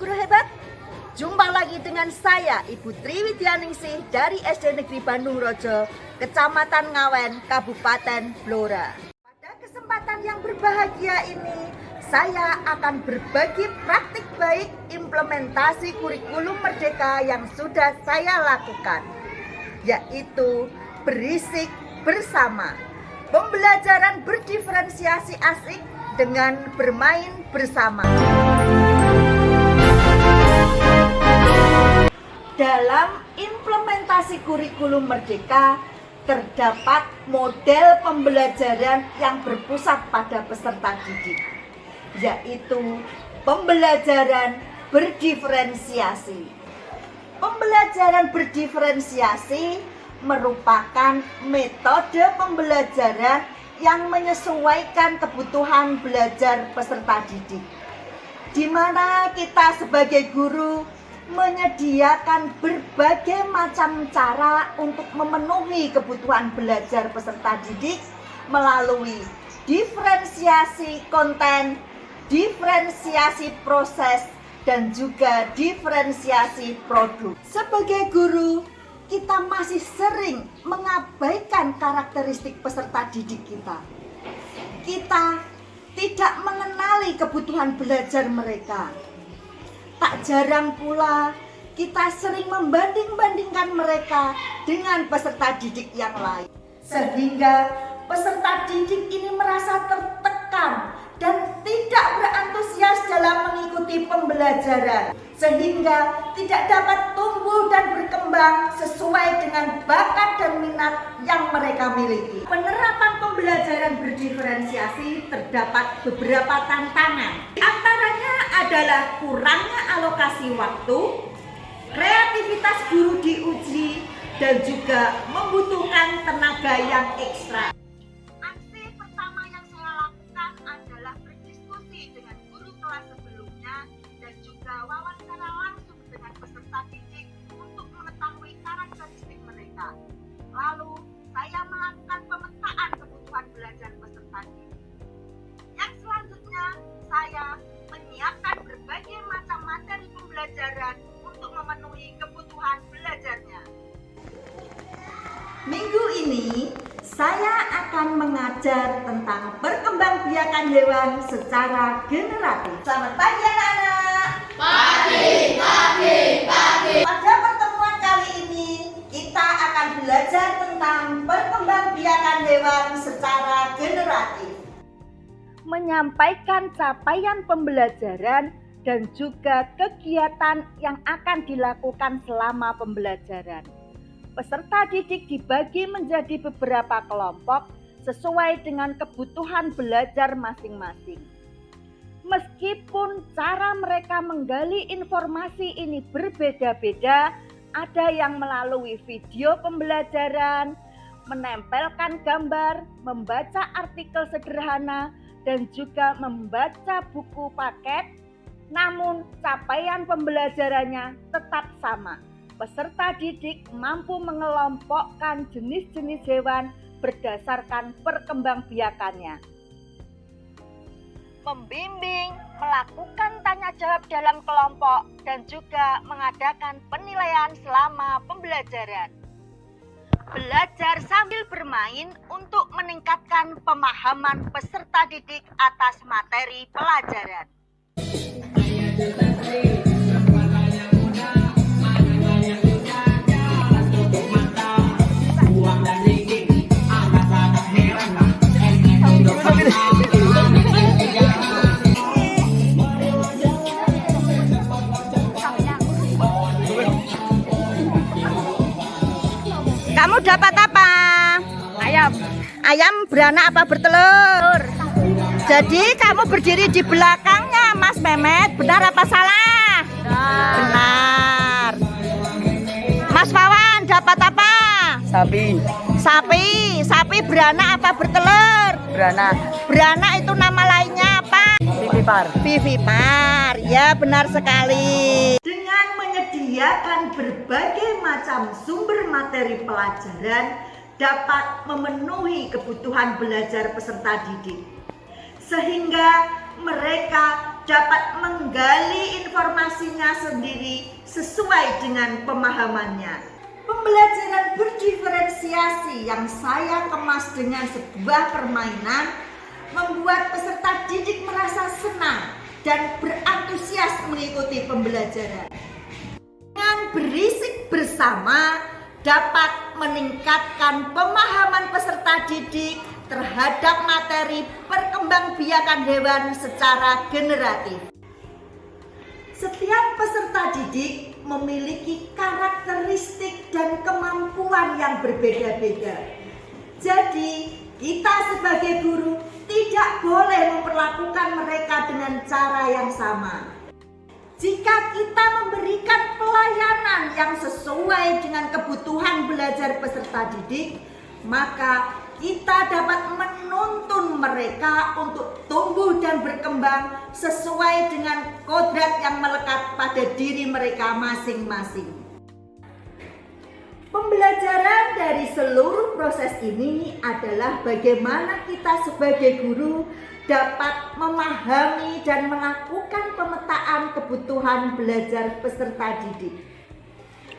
guru hebat. Jumpa lagi dengan saya Ibu Triwidyaningsih dari SD Negeri Bandung Rojo, Kecamatan Ngawen, Kabupaten Blora. Pada kesempatan yang berbahagia ini, saya akan berbagi praktik baik implementasi kurikulum Merdeka yang sudah saya lakukan, yaitu berisik bersama. Pembelajaran berdiferensiasi asik dengan bermain bersama. Dalam implementasi kurikulum Merdeka terdapat model pembelajaran yang berpusat pada peserta didik, yaitu pembelajaran berdiferensiasi. Pembelajaran berdiferensiasi merupakan metode pembelajaran yang menyesuaikan kebutuhan belajar peserta didik, di mana kita sebagai guru menyediakan berbagai macam cara untuk memenuhi kebutuhan belajar peserta didik melalui diferensiasi konten, diferensiasi proses, dan juga diferensiasi produk. Sebagai guru, kita masih sering mengabaikan karakteristik peserta didik kita. Kita tidak mengenali kebutuhan belajar mereka. Tak jarang pula kita sering membanding-bandingkan mereka dengan peserta didik yang lain, sehingga peserta didik ini merasa tertekan dan tidak berantusias dalam mengikuti pembelajaran, sehingga tidak dapat tumbuh dan berkembang sesuai dengan bakat dan minat yang mereka miliki. Penerapan pembelajaran berdiferensiasi terdapat beberapa tantangan. Di antaranya adalah kurangnya alokasi waktu, kreativitas guru diuji, dan juga membutuhkan tenaga yang ekstra. Aksi pertama yang saya lakukan adalah berdiskusi dengan guru kelas sebelumnya dan juga wawancara langsung dengan peserta didik untuk mengetahui karakteristik mereka. Lalu saya melakukan pemetaan kebutuhan belajar peserta didik. Yang selanjutnya, saya menyiapkan berbagai macam materi pembelajaran untuk memenuhi kebutuhan belajarnya. Minggu ini saya akan mengajar tentang perkembangbiakan hewan secara generatif. Selamat pagi anak-anak. Pagi. Pada pertemuan kali ini kita akan belajar tentang perkembangbiakan hewan secara generatif, menyampaikan capaian pembelajaran dan juga kegiatan yang akan dilakukan selama pembelajaran. Peserta didik dibagi menjadi beberapa kelompok sesuai dengan kebutuhan belajar masing-masing. Meskipun cara mereka menggali informasi ini berbeda-beda, ada yang melalui video pembelajaran, menempelkan gambar, membaca artikel sederhana, dan juga membaca buku paket, namun capaian pembelajarannya tetap sama. Peserta didik mampu mengelompokkan jenis-jenis hewan berdasarkan perkembangbiakannya. Membimbing, melakukan tanya jawab dalam kelompok, dan juga mengadakan penilaian selama pembelajaran. Belajar sambil bermain untuk meningkatkan pemahaman peserta didik atas materi pelajaran. Kamu dapat apa? Ayam. Ayam beranak apa bertelur? Jadi kamu berdiri di belakangnya Mas Mehmet, benar apa salah? Benar. Mas Wawan dapat apa? Sapi. Sapi beranak apa bertelur? Beranak. Beranak itu nama lainnya apa? Vivipar. Vivipar, ya benar sekali. Dengan menyediakan berbagai macam sumber materi pelajaran dapat memenuhi kebutuhan belajar peserta didik, sehingga mereka dapat menggali informasinya sendiri sesuai dengan pemahamannya. Pembelajaran berdiferensiasi yang saya kemas dengan sebuah permainan membuat peserta didik merasa senang dan berantusias mengikuti pembelajaran. Dengan berisik bersama dapat meningkatkan pemahaman peserta didik terhadap materi perkembangbiakan hewan secara generatif. Setiap peserta didik memiliki karakteristik dan kemampuan yang berbeda-beda. Jadi, kita sebagai guru tidak boleh memperlakukan mereka dengan cara yang sama. Jika kita memberikan pelayanan yang sesuai dengan kebutuhan belajar peserta didik, maka kita dapat menuntun mereka untuk tumbuh dan berkembang sesuai dengan kodrat yang melekat pada diri mereka masing-masing. Pembelajaran dari seluruh proses ini adalah bagaimana kita sebagai guru dapat memahami dan melakukan pemetaan kebutuhan belajar peserta didik,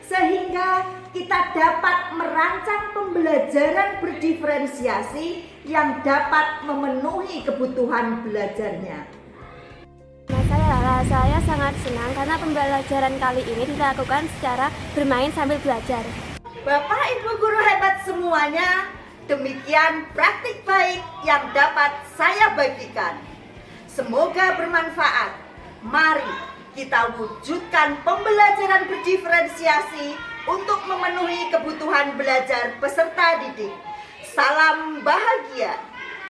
sehingga kita dapat merancang pembelajaran berdiferensiasi yang dapat memenuhi kebutuhan belajarnya. Saya sangat senang karena pembelajaran kali ini dilakukan secara bermain sambil belajar. Bapak Ibu guru hebat semuanya, demikian praktik baik yang dapat saya bagikan. Semoga bermanfaat. Mari kita wujudkan pembelajaran berdiferensiasi untuk memenuhi kebutuhan belajar peserta didik. Salam bahagia.